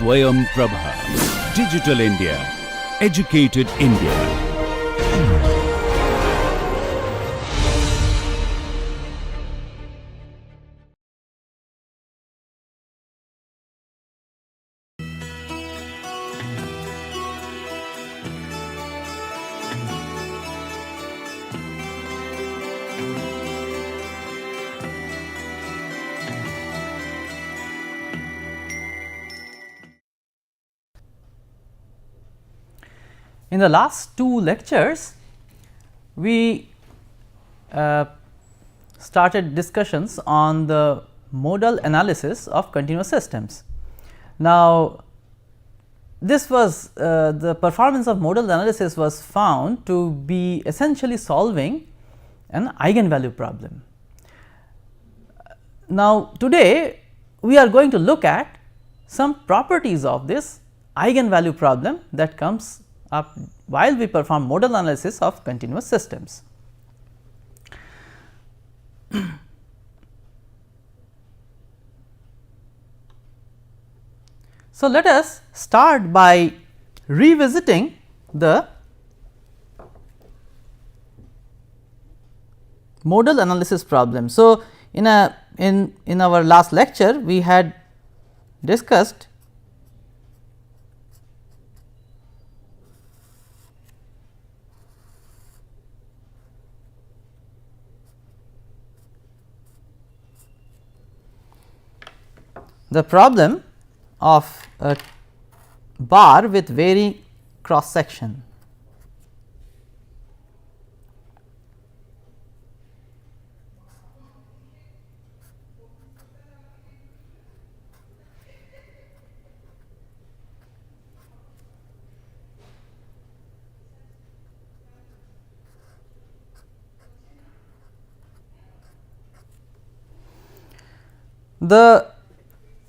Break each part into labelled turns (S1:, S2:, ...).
S1: Swayam Prabha. Digital India. Educated India.
S2: In the last two lectures, we started discussions on the modal analysis of continuous systems. Now, this was the performance of modal analysis was found to be essentially solving an eigenvalue problem. Now, today we are going to look at some properties of this eigenvalue problem that comes up while we perform modal analysis of continuous systems. So, let us start by revisiting the modal analysis problem. So, in our last lecture we had discussed the problem of a bar with varying cross section. The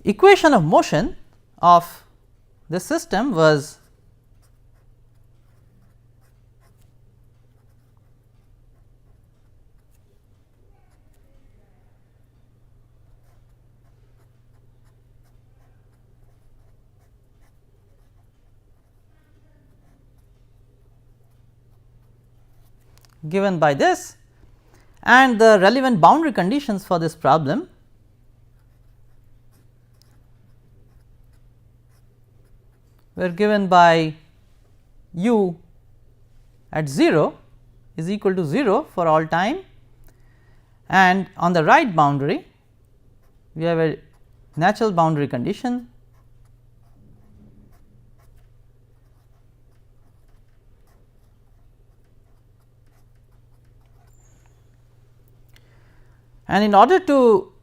S2: equation of motion of this system was given by this, and the relevant boundary conditions for this problem were given by u at 0 is equal to 0 for all time, and on the right boundary we have a natural boundary condition and in order to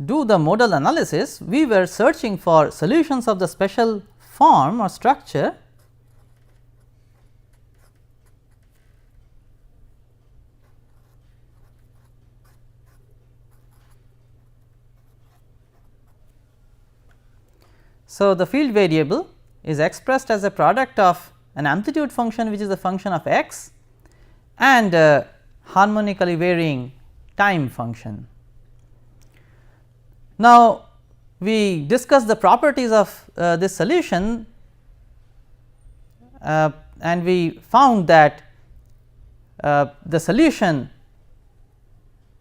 S2: do the modal analysis we were searching for solutions of the special form or structure so the field variable is expressed as a product of an amplitude function which is a function of x and a harmonically varying time function. Now, we discussed the properties of this solution and we found that the solution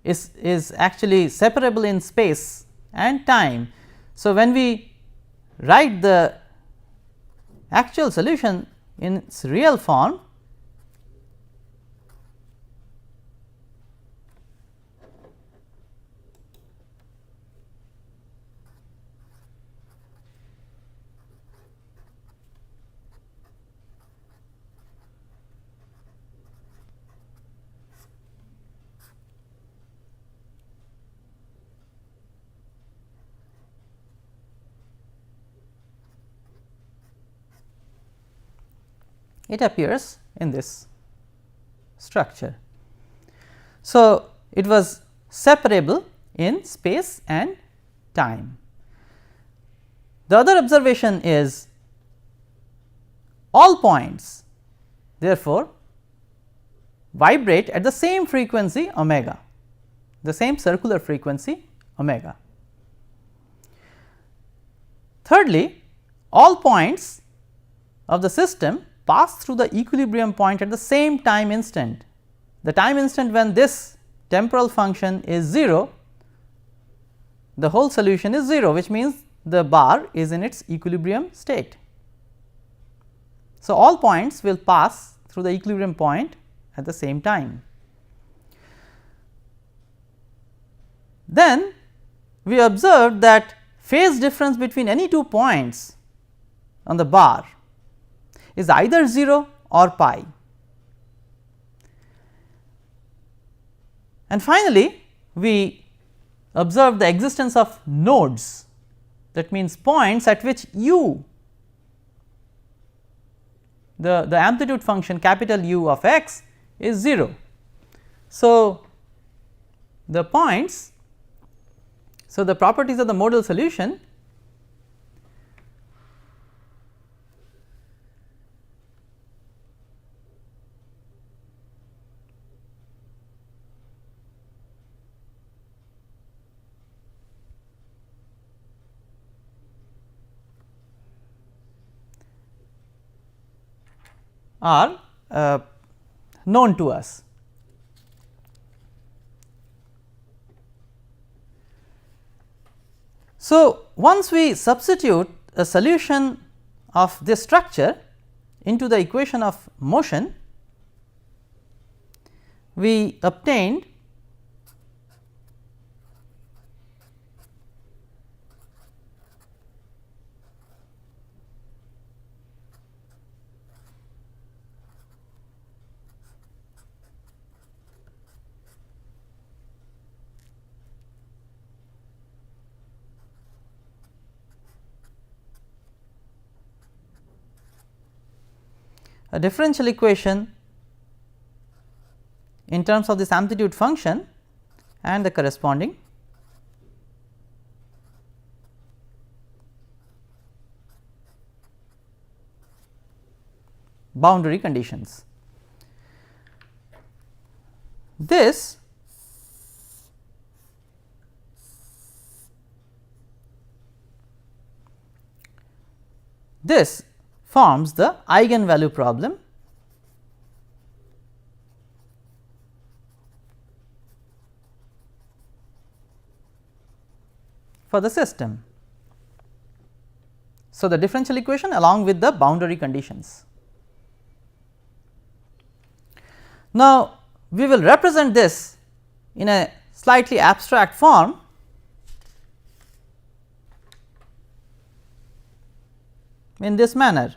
S2: is actually separable in space and time. So, when we write the actual solution in its real form, it appears in this structure. So, it was separable in space and time. The other observation is all points therefore vibrate at the same frequency omega, the same circular frequency omega. Thirdly, all points of the system pass through the equilibrium point at the same time instant. The time instant when this temporal function is 0, the whole solution is 0, which means the bar is in its equilibrium state. So, all points will pass through the equilibrium point at the same time. Then we observed that phase difference between any two points on the bar is either 0 or pi. And finally, we observed the existence of nodes, that means points at which u, the amplitude function capital U of x is 0. So, the points, so the properties of the modal solution are known to us. So, once we substitute a solution of this structure into the equation of motion, we obtained a differential equation in terms of this amplitude function and the corresponding boundary conditions. This forms the eigenvalue problem for the system. So, the differential equation along with the boundary conditions. Now, we will represent this in a slightly abstract form in this manner.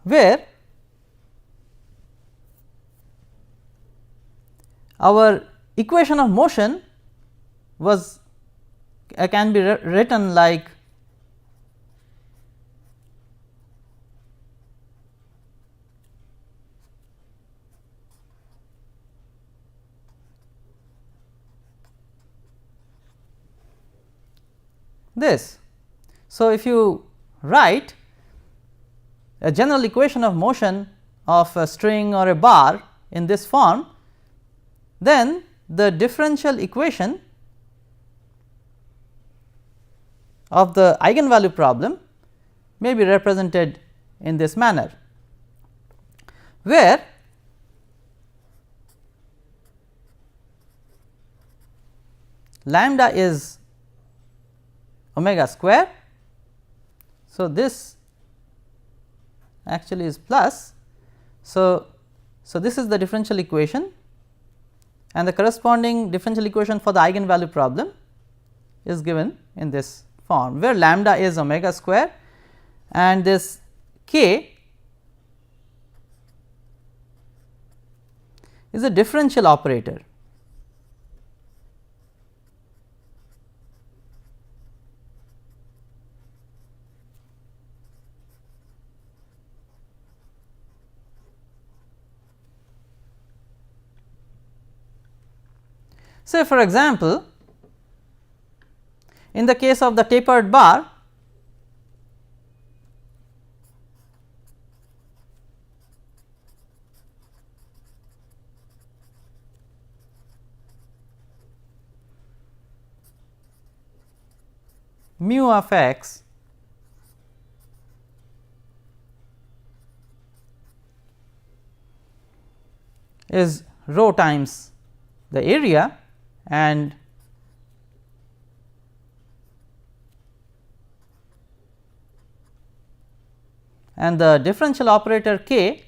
S2: Where our equation of motion was can be written like this. So, if you write a general equation of motion of a string or a bar in this form, then the differential equation of the eigenvalue problem may be represented in this manner, where lambda is omega square. So, this actually is plus. So, this is the differential equation, and the corresponding differential equation for the eigenvalue problem is given in this form, where lambda is omega square and this k is a differential operator. Say for example, in the case of the tapered bar, mu of x is rho times the area, and the differential operator k,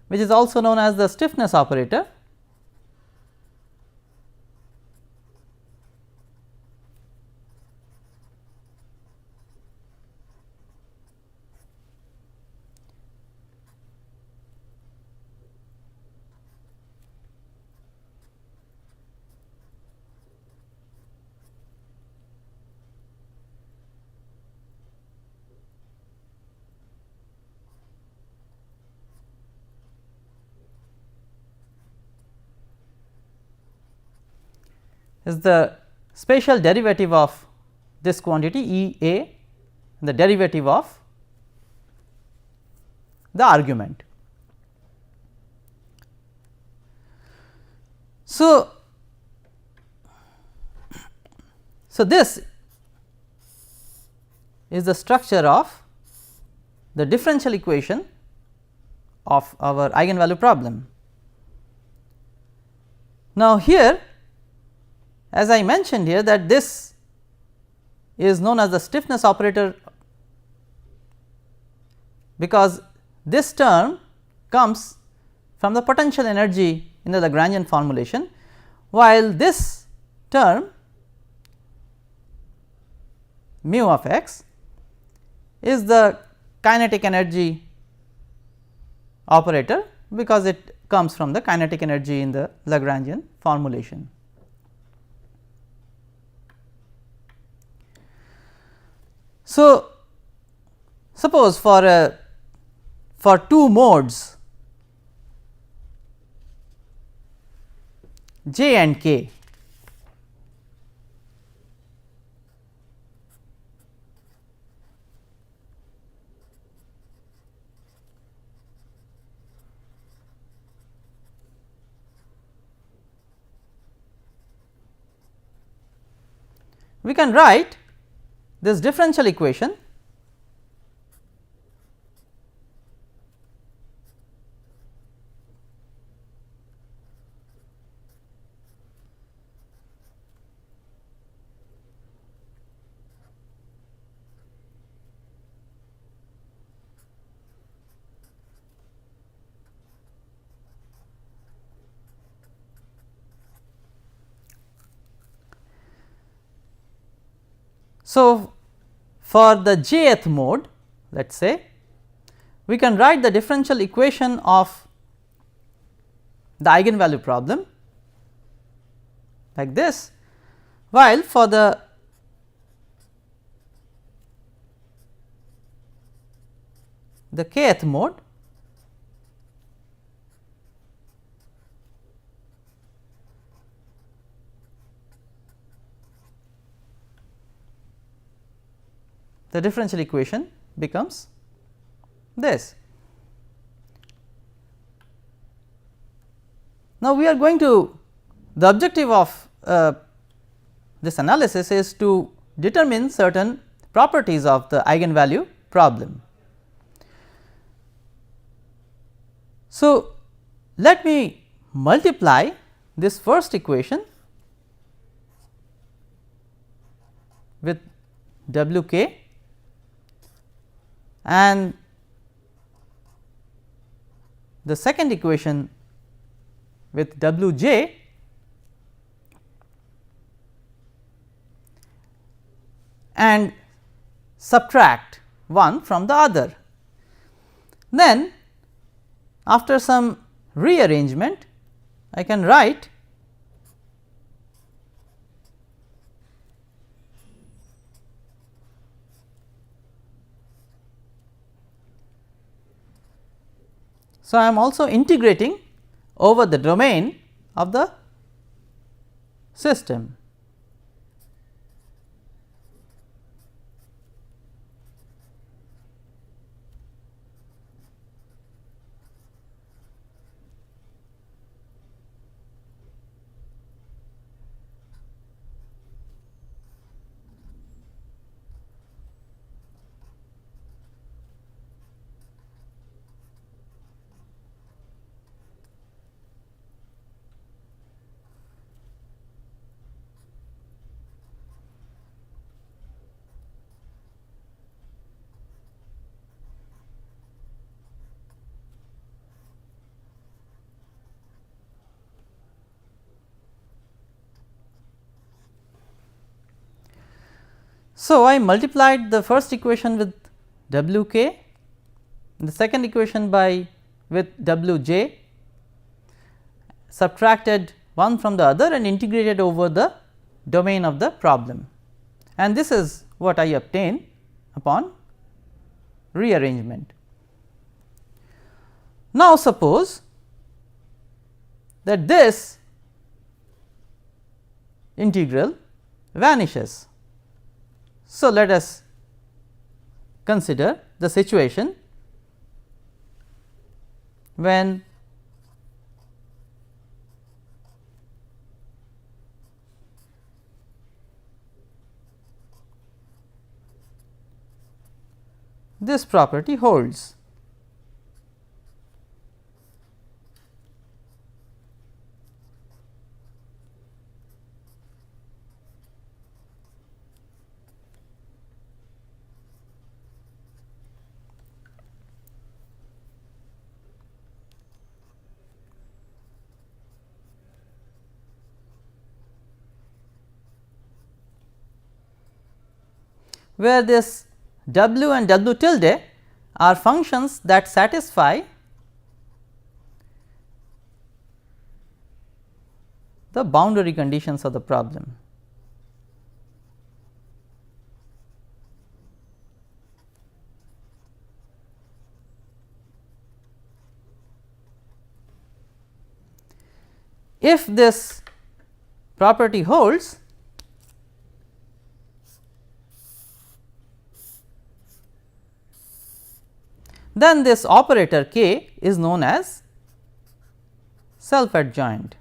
S2: which is also known as the stiffness operator, is the spatial derivative of this quantity E A, the derivative of the argument. So, this is the structure of the differential equation of our eigenvalue problem. Now, here as I mentioned here that this is known as the stiffness operator, because this term comes from the potential energy in the Lagrangian formulation, while this term mu of x is the kinetic energy operator, because it comes from the kinetic energy in the Lagrangian formulation. So, suppose for two modes j and k, we can write this differential equation So, for the jth mode, let us say, we can write the differential equation of the eigenvalue problem like this, while for the kth mode, the differential equation becomes this. Now, we are going to, the objective of this analysis is to determine certain properties of the eigenvalue problem. So, let me multiply this first equation with W k and the second equation with W j, and subtract one from the other. Then after some rearrangement, I can write so I am also integrating over the domain of the system. So, I multiplied the first equation with W k, the second equation with W j, subtracted one from the other and integrated over the domain of the problem, and this is what I obtain upon rearrangement. Now, suppose that this integral vanishes. So, let us consider the situation when this property holds. Where this W and W tilde are functions that satisfy the boundary conditions of the problem. If this property holds, then this operator k is known as self adjoint.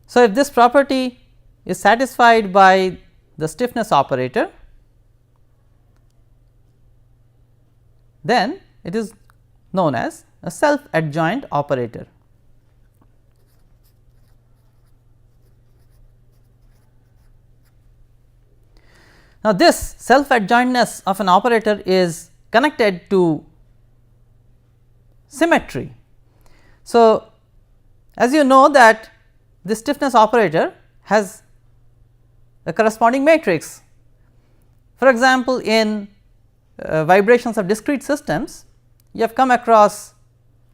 S2: So, if this property is satisfied by the stiffness operator, then it is known as a self adjoint operator. Now, this self adjointness of an operator is connected to symmetry. So, as you know that the stiffness operator has a corresponding matrix. For example, in vibrations of discrete systems, you have come across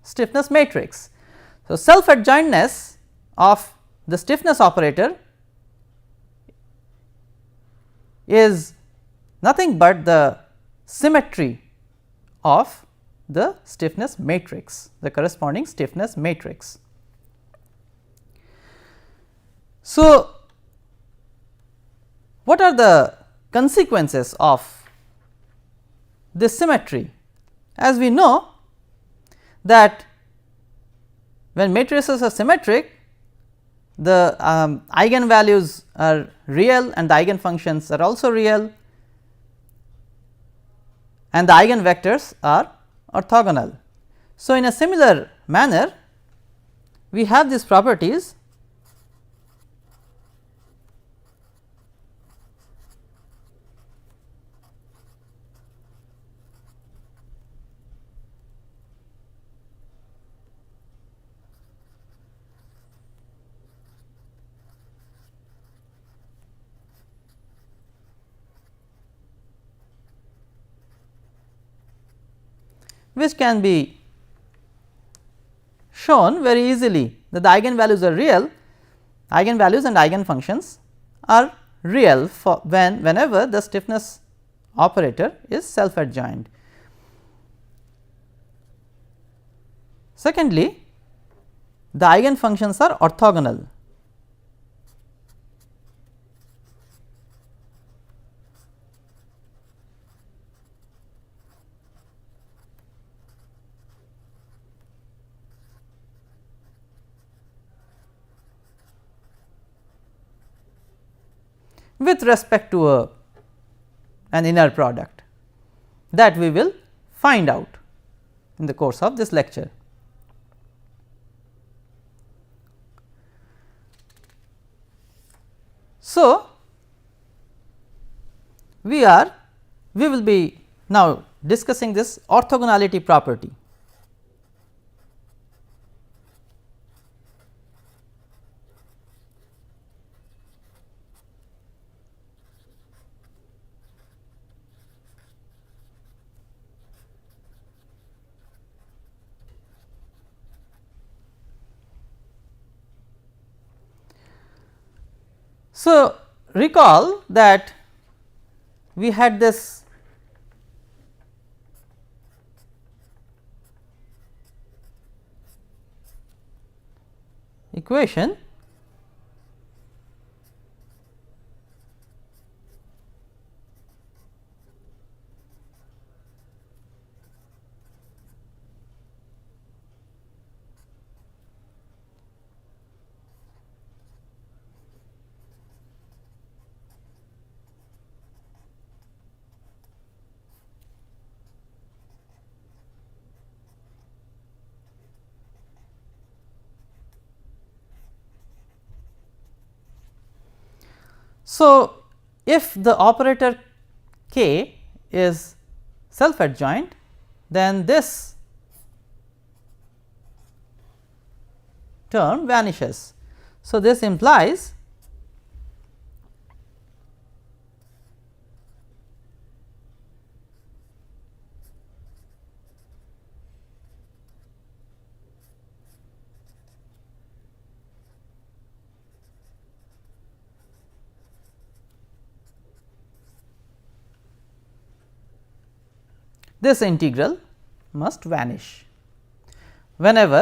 S2: stiffness matrix. So, self adjointness of the stiffness operator is nothing but the symmetry of the stiffness matrix, the corresponding stiffness matrix. So, what are the consequences of this symmetry? As we know that when matrices are symmetric, the eigenvalues are real and the eigenfunctions are also real, and the eigenvectors are orthogonal. So, in a similar manner, we have these properties which can be shown very easily that the eigenvalues are real, eigenvalues and eigenfunctions are real for whenever the stiffness operator is self adjoint. Secondly, the eigenfunctions are orthogonal. With respect to an inner product that we will find out in the course of this lecture. So, we will be now discussing this orthogonality property. So, recall that we had this equation So, if the operator k is self adjoint, then this term vanishes. So, this implies this integral must vanish whenever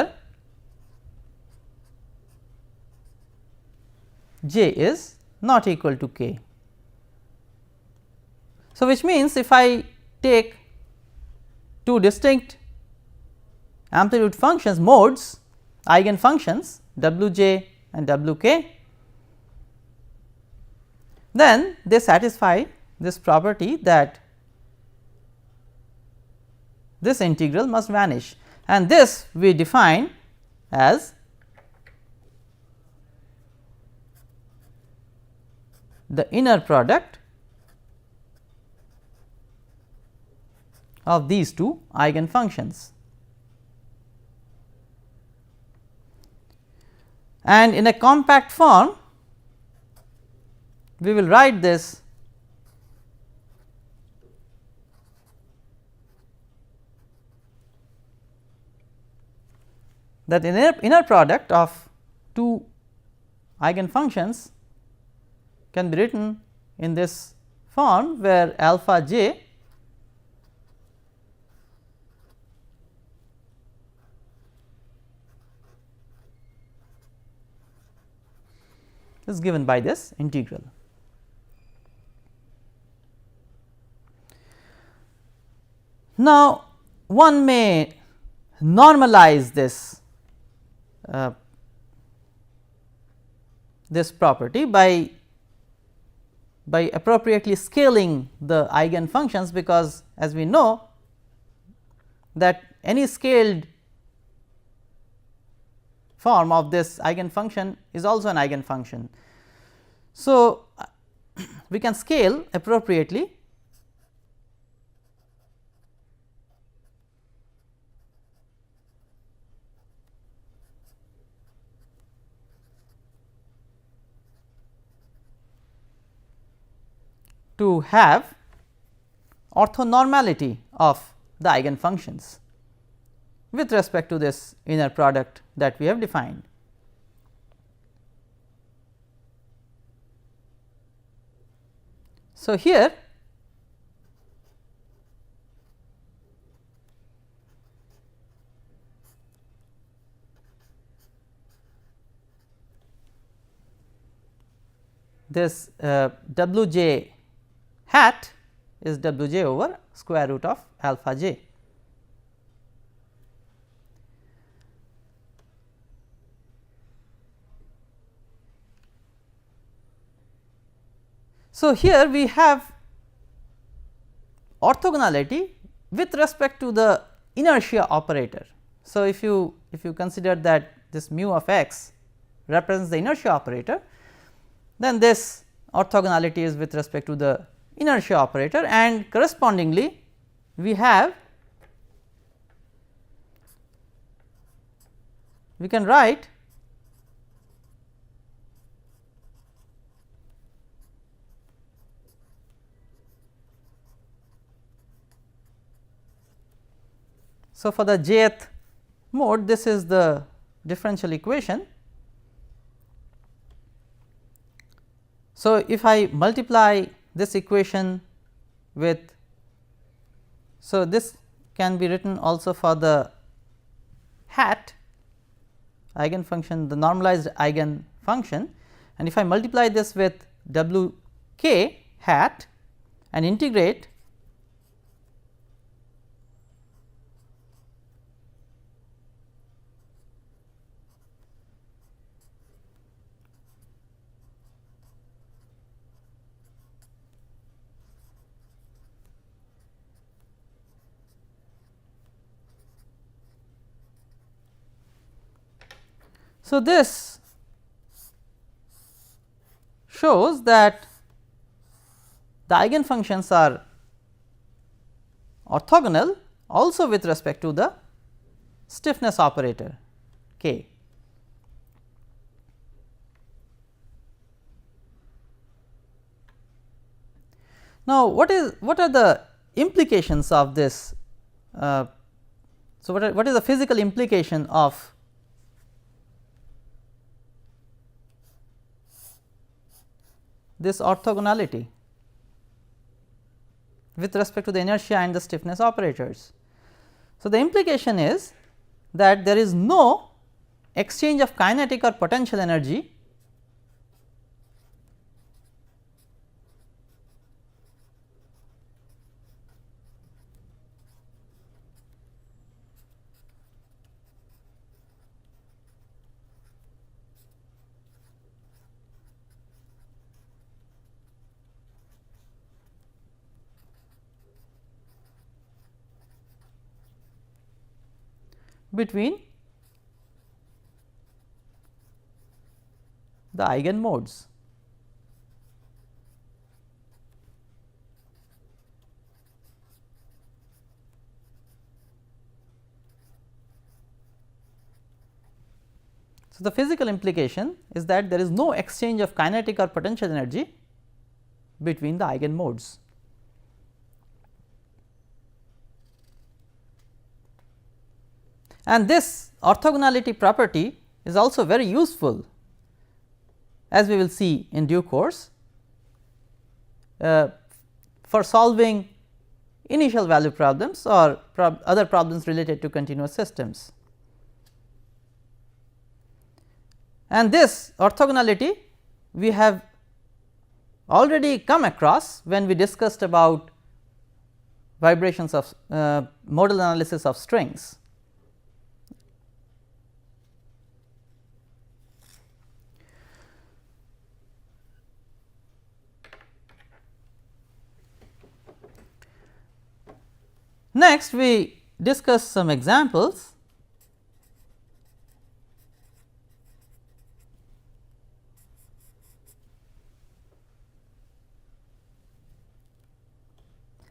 S2: j is not equal to k. So, which means if I take two distinct amplitude functions modes eigen functions w j and w k, then they satisfy this property that this integral must vanish, and this we define as the inner product of these two eigen functions. And in a compact form, we will write this that inner product of two eigen functions can be written in this form, where alpha j is given by this integral. Now, one may normalize this property by appropriately scaling the eigen functions, because as we know that any scaled form of this eigen function is also an eigen function. So, we can scale appropriately to have orthonormality of the eigen functions with respect to this inner product that we have defined. So, here this w j hat is w j over square root of alpha j. So, here we have orthogonality with respect to the inertia operator. So, if you consider that this mu of x represents the inertia operator, then this orthogonality is with respect to the inertia operator, and correspondingly we can write so for the jth mode, this is the differential equation. So, if I multiply this equation with, so this can be written also for the hat eigenfunction, the normalized eigenfunction, and if I multiply this with w k hat and integrate, so this shows that the eigenfunctions are orthogonal also with respect to the stiffness operator k. Now, what are the implications of this? So, what is the physical implication of this orthogonality with respect to the inertia and the stiffness operators? So, the implication is that there is no exchange of kinetic or potential energy between the eigenmodes. So, the physical implication is that there is no exchange of kinetic or potential energy between the eigenmodes. And this orthogonality property is also very useful, as we will see in due course, for solving initial value problems or other problems related to continuous systems. And this orthogonality we have already come across when we discussed about vibrations of modal analysis of strings. Next, we discuss some examples.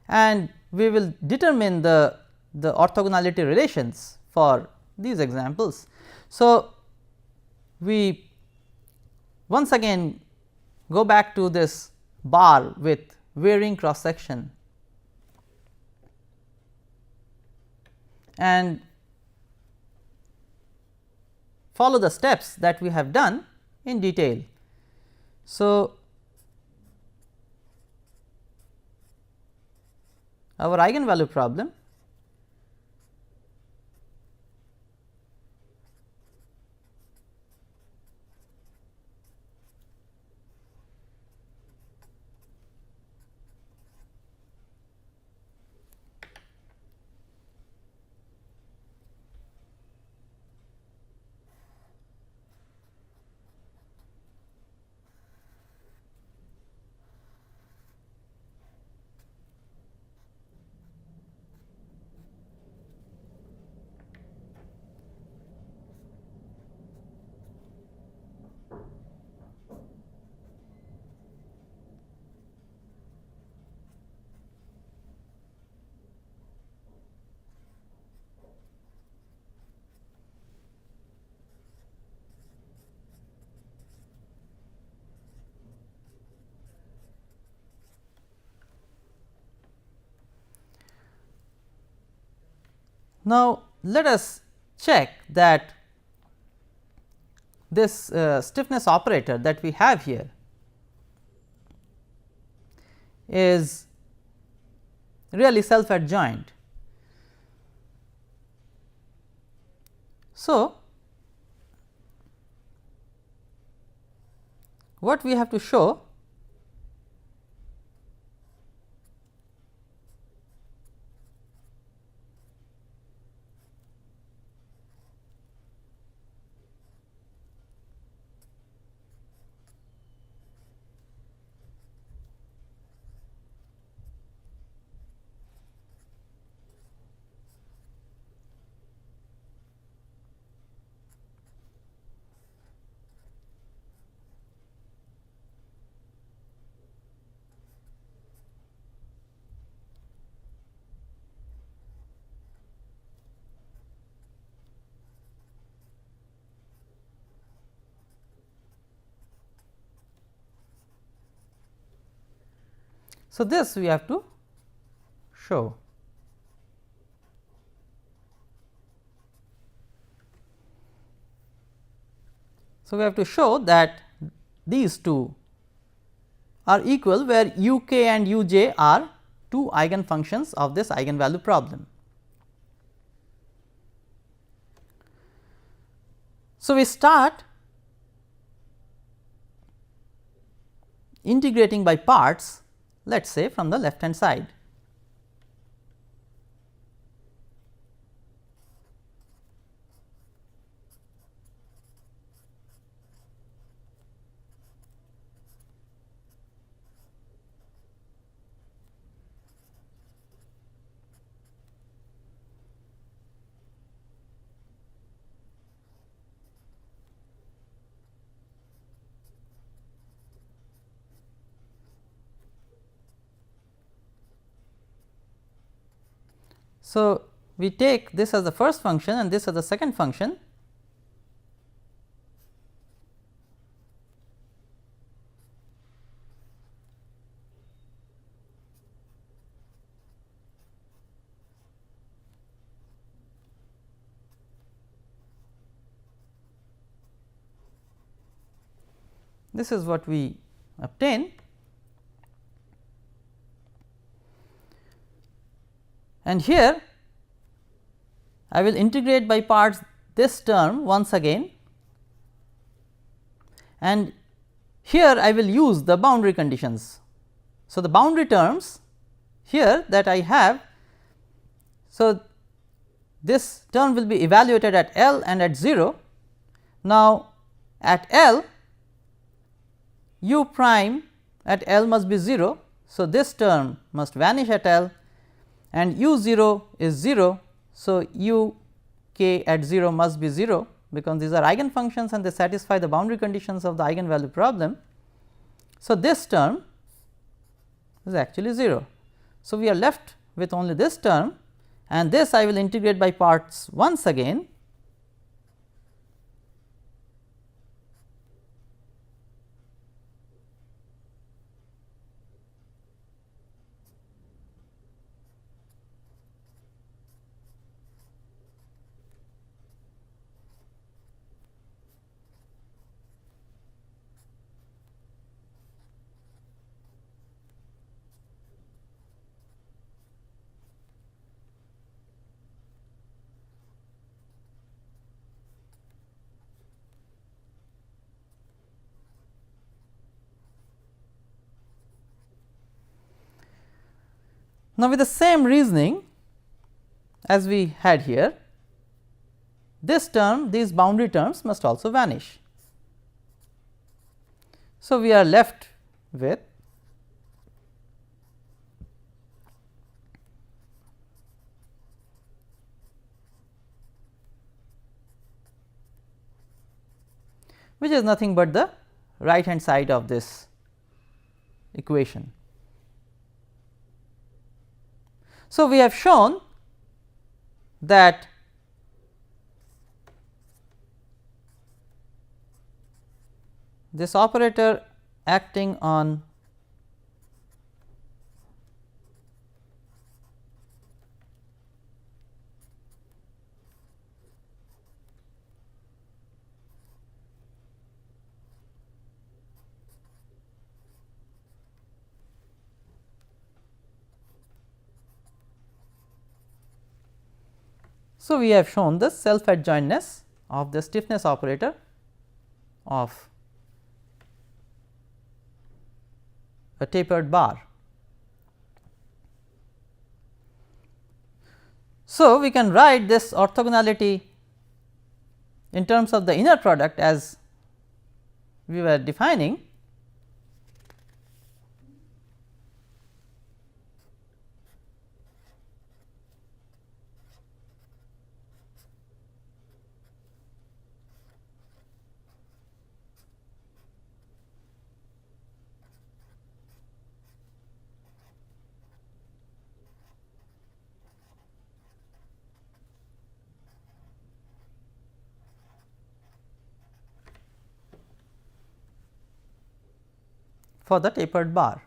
S2: And we will determine the orthogonality relations for these examples. So, we once again go back to this bar with varying cross section and follow the steps that we have done in detail. So, our eigenvalue problem. Now, let us check that this stiffness operator that we have here is really self adjoint. So, what we have to show so this we have to show. So, we have to show that these two are equal, where u k and u j are two eigenfunctions of this eigenvalue problem. So, we start integrating by parts, let us say from the left hand side. So, we take this as the first function and this as the second function. This is what we obtain, and here I will integrate by parts this term once again, and here I will use the boundary conditions. So, the boundary terms here that I have, so this term will be evaluated at L and at 0. Now, at L, u prime at L must be 0. So, this term must vanish at L, and u 0 is 0. So, u k at 0 must be 0, because these are eigenfunctions and they satisfy the boundary conditions of the eigenvalue problem. So, this term is actually 0. So, we are left with only this term, and this I will integrate by parts once again. Now, with the same reasoning as we had here, this term, these boundary terms must also vanish. So, we are left with which is nothing but the right hand side of this equation. So, we have shown that this operator acting on so, we have shown the self adjointness of the stiffness operator of a tapered bar. So, we can write this orthogonality in terms of the inner product as we were defining. For the tapered bar.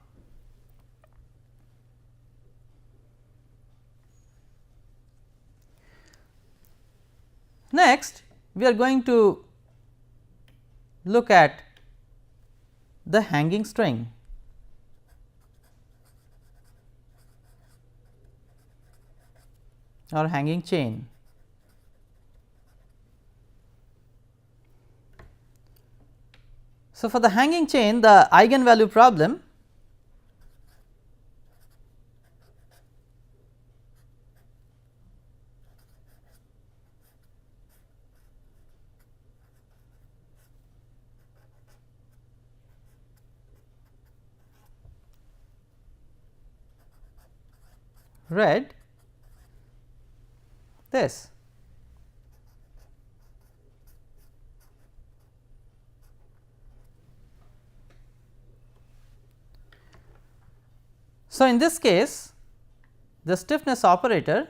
S2: Next, we are going to look at the hanging string. Or hanging chain. So, for the hanging chain, the eigenvalue problem read this. So, in this case the stiffness operator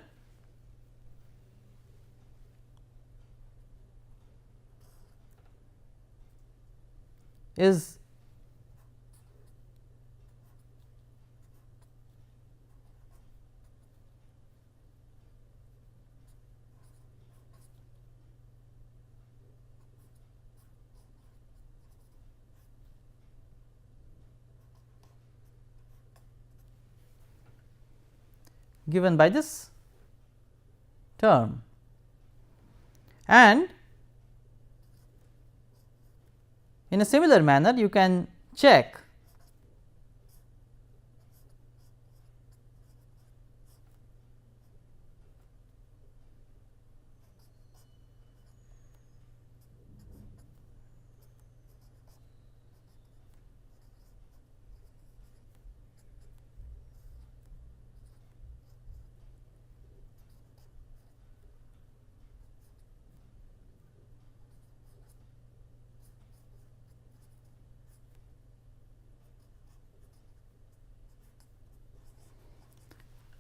S2: is given by this term, and in a similar manner you can check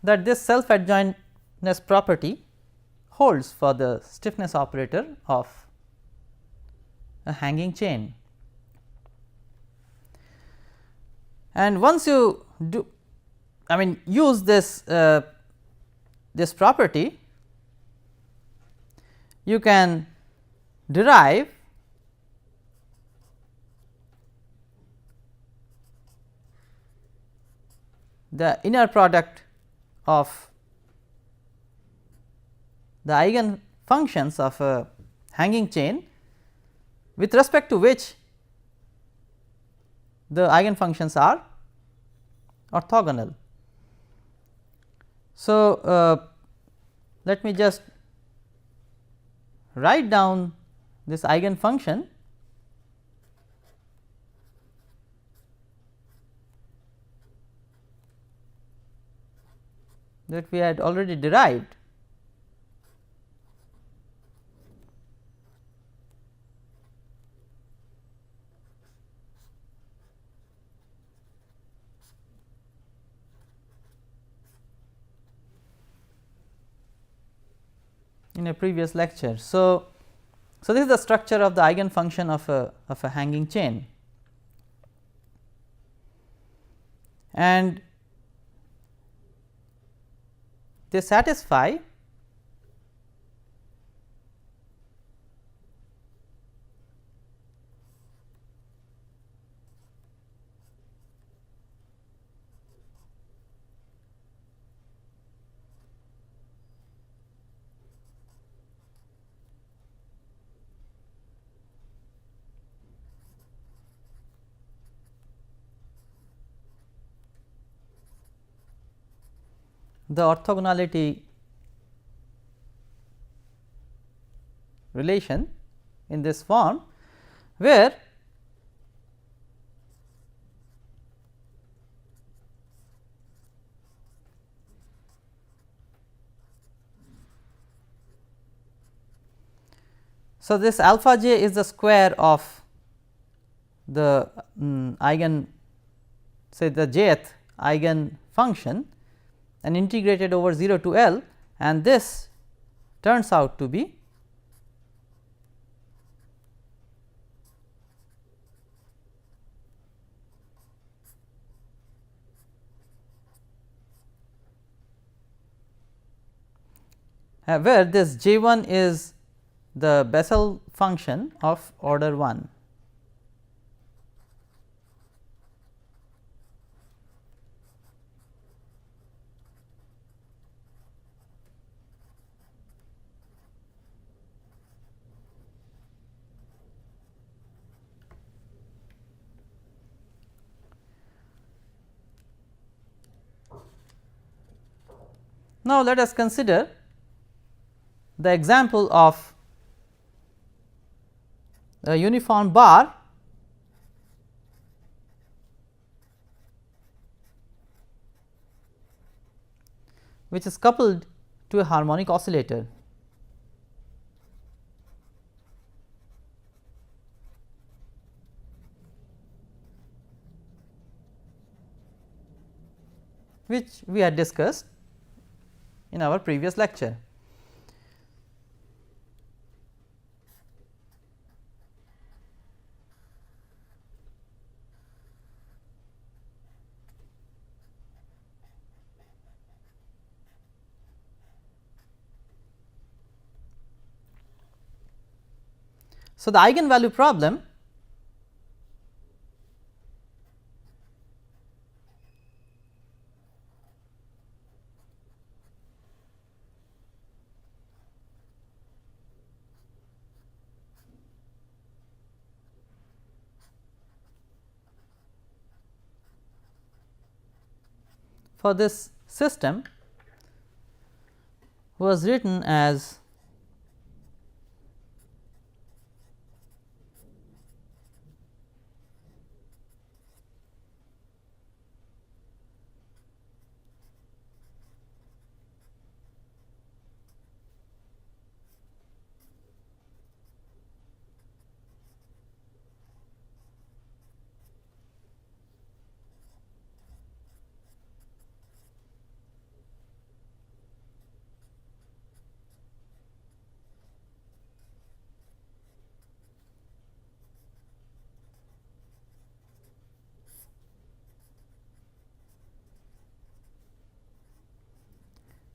S2: that this self adjointness property holds for the stiffness operator of a hanging chain. And once you do use this this property, you can derive the inner product of the eigen functions of a hanging chain with respect to which the eigen functions are orthogonal. So, let me just write down this eigen function that we had already derived. In a previous lecture. So, this is the structure of the eigen function of a hanging chain, and they satisfy the orthogonality relation in this form, where so this alpha j is the square of the eigen, say the jth eigen function, and integrated over 0 to L, and this turns out to be where this J 1 is the Bessel function of order 1. Now, let us consider the example of a uniform bar which is coupled to a harmonic oscillator. Which we had discussed in our previous lecture. So, the eigenvalue problem for this system was written as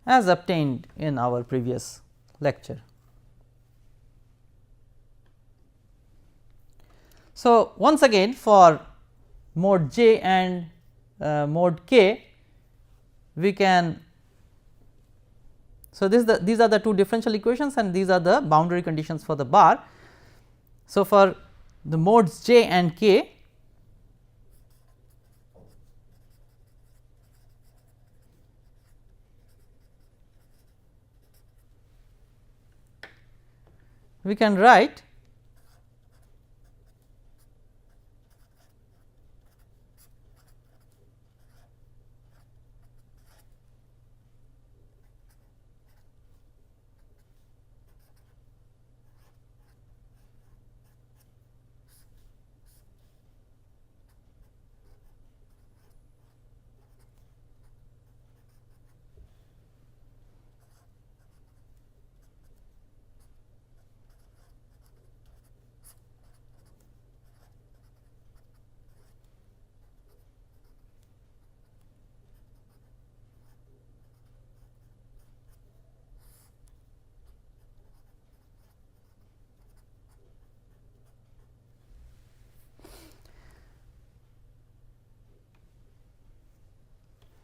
S2: as obtained in our previous lecture. So, once again for mode J and mode K, we can, so these are the two differential equations and these are the boundary conditions for the bar. So, for the modes J and K, we can write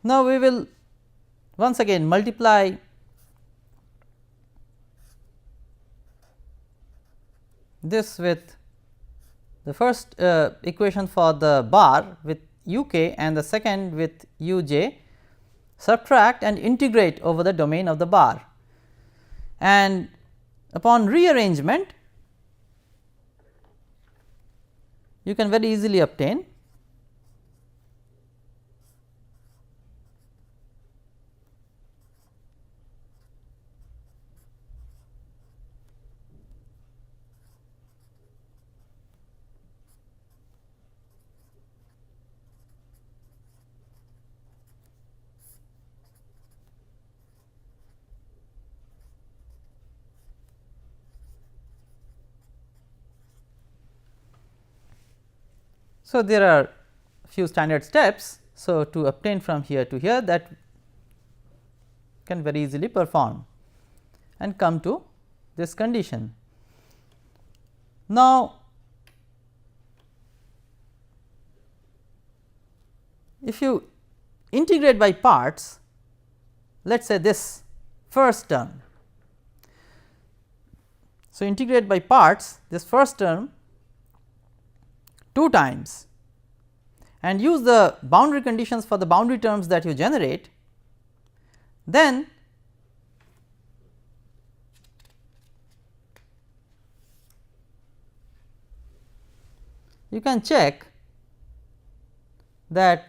S2: now we will once again multiply this with the first equation for the bar with u k and the second with u j, subtract and integrate over the domain of the bar, and upon rearrangement you can very easily obtain So, there are few standard steps. So, to obtain from here to here, that can very easily perform and come to this condition. Now, if you integrate by parts, let us say this first term. So, integrate by parts this first term 2 times and use the boundary conditions for the boundary terms that you generate, then you can check that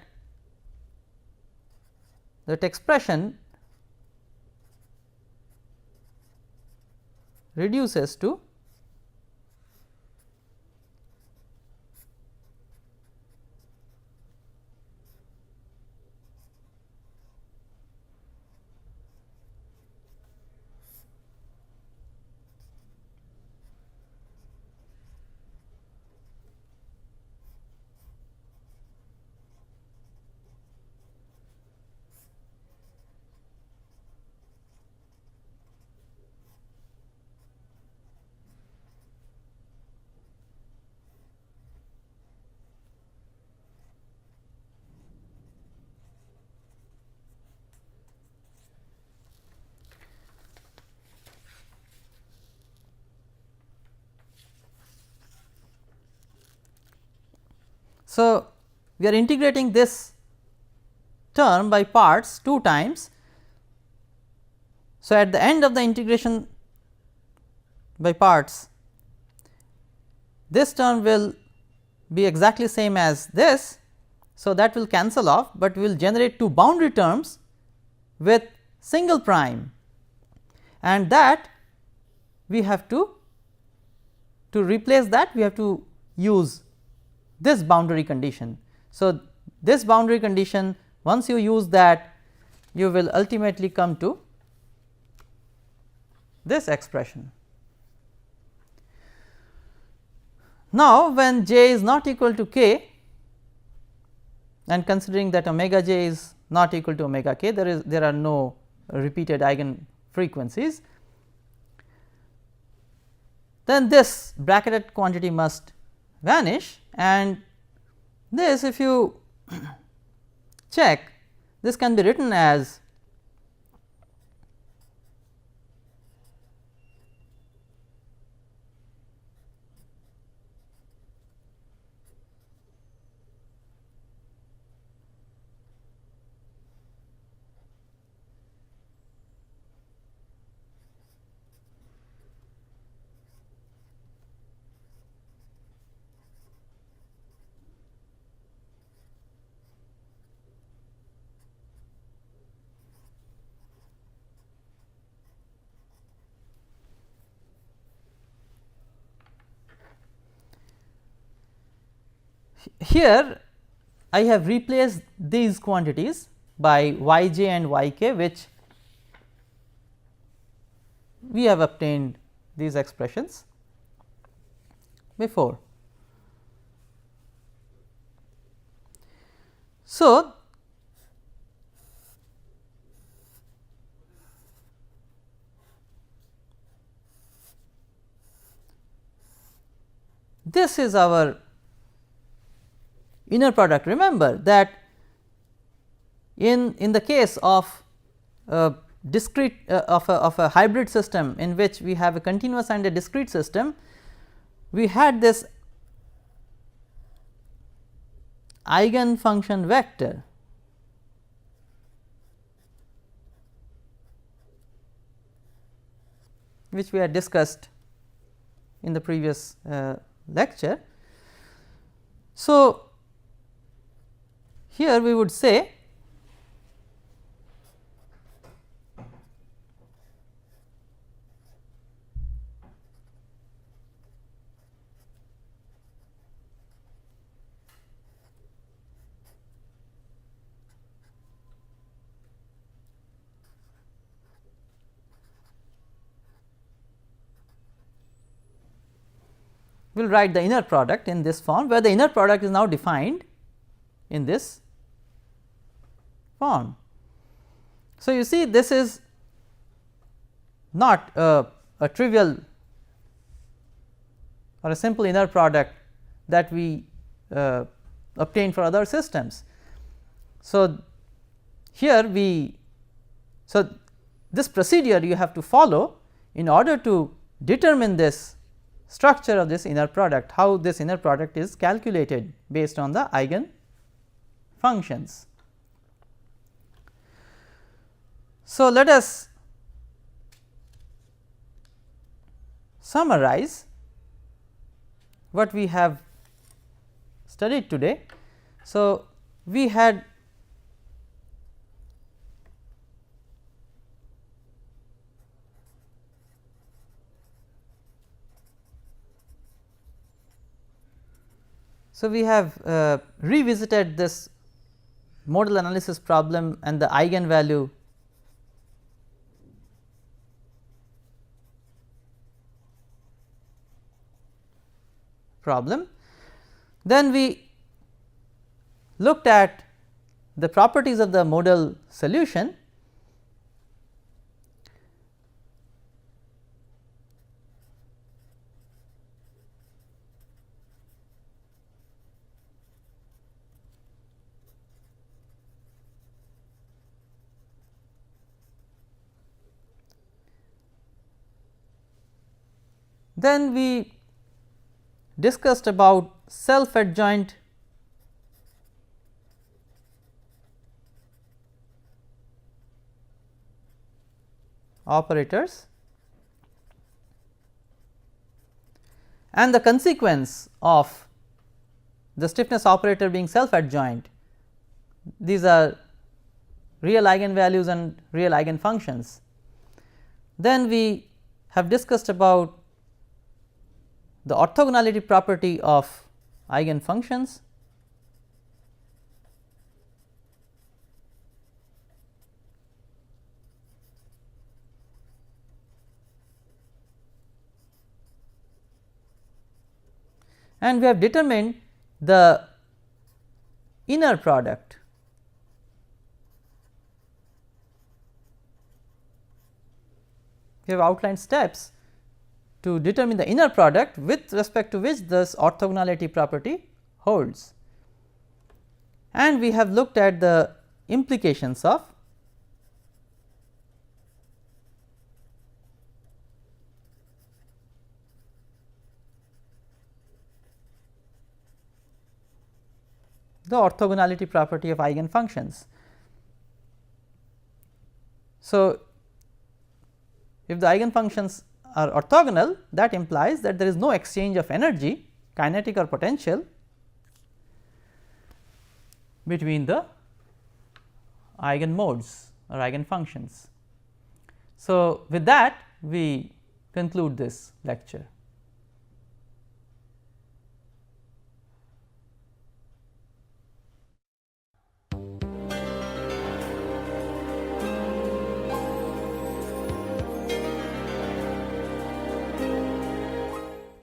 S2: expression reduces to so, we are integrating this term by parts 2 times. So, at the end of the integration by parts, this term will be exactly same as this. So, that will cancel off, but we will generate 2 boundary terms with single prime, and that we have to replace that we have to use this boundary condition. So, this boundary condition, once you use that, you will ultimately come to this expression. Now, when j is not equal to k and considering that omega j is not equal to omega k, there are no repeated eigen frequencies, then this bracketed quantity must vanish, and this, if you check, this can be written as here I have replaced these quantities by y j and y k, which we have obtained these expressions before. So, this is our inner product. Remember that in the case of a discrete of a hybrid system in which we have a continuous and a discrete system, we had this eigenfunction vector which we had discussed in the previous lecture. So, here we would say we will write the inner product in this form, where the inner product is now defined in this form. So, you see this is not a trivial or a simple inner product that we obtain for other systems. So, here this procedure you have to follow in order to determine this structure of this inner product, how this inner product is calculated based on the eigen functions. So, let us summarize what we have studied today. So, we had revisited this modal analysis problem and the eigenvalue problem. Then we looked at the properties of the modal solution. Then we discussed about self adjoint operators and the consequence of the stiffness operator being self adjoint. These are real eigenvalues and real eigenfunctions. Then we have discussed about the orthogonality property of eigenfunctions, and we have determined the inner product. We have outlined steps to determine the inner product with respect to which this orthogonality property holds, and we have looked at the implications of the orthogonality property of eigenfunctions. So, if the eigenfunctions are orthogonal, that implies that there is no exchange of energy, kinetic or potential, between the eigenmodes or eigenfunctions. So, with that we conclude this lecture.